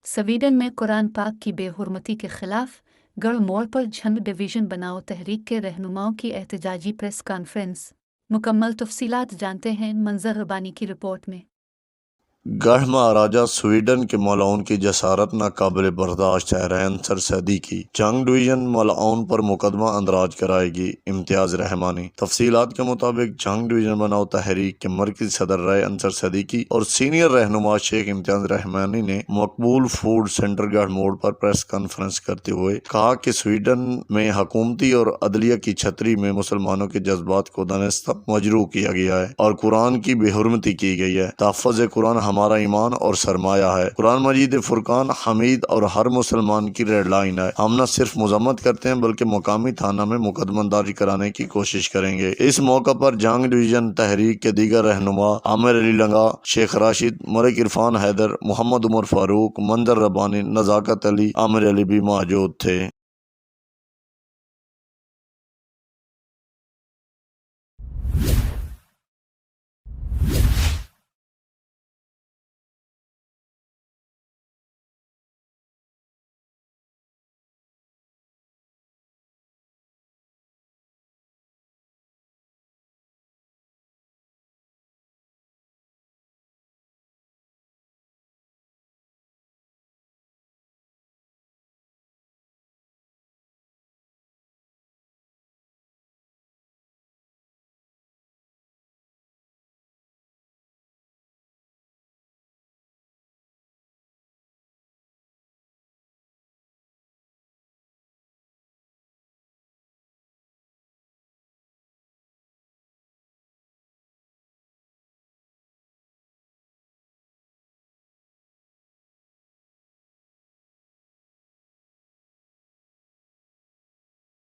Sweden में कुरान पाक की बेहुरमती के खिलाफ गढ़ मोड़ पर झंड डिवीजन बनाओ तहरीक के रहनुमाओं की एहतजाजी प्रेस कॉन्फ्रेंस। मुकम्मल तफसीलात जानते हैं मंजर रबानी की रिपोर्ट में। गढ़ महाराजा स्वीडन के मौलाओं की जसारत नाकाबिल बर्दाश्त है। अंसर सदी की जंग डिवीजन मौलाओं पर मुकदमा अंदराज कराएगी इम्तियाज रहमानी। तफसीलात के मुताबिक जंग डिवीजन बनाओ तहरीक के मरकजी सदर रहे अंसर सदीकी और सीनियर रहनुमा शेख इम्तियाज रहमानी ने मकबूल फूड सेंटर गढ़ मोड़ पर प्रेस कॉन्फ्रेंस करते हुए कहा कि स्वीडन में हुकूमती और अदलिया की छतरी में मुसलमानों के जज्बात को दानिस्ता मजरू किया गया है और कुरान की बेहुरमती की गई है। तहफ़्फ़ुज़ कुरान हमारा ईमान और सरमाया है। कुरान मजीद फुरकान हमीद और हर मुसलमान की रेड लाइन है। हम न सिर्फ मजम्मत करते हैं बल्कि मुकामी थाना में मुकदमदारी कराने की कोशिश करेंगे। इस मौका पर जंग डिवीजन तहरीक के दीगर रहनुमा आमिर अली लंगा, शेख राशिद, मलिक इरफान हैदर, मोहम्मद उमर फारूक, मंजर रबानी, नजाकत अली, आमिर अली भी मौजूद थे।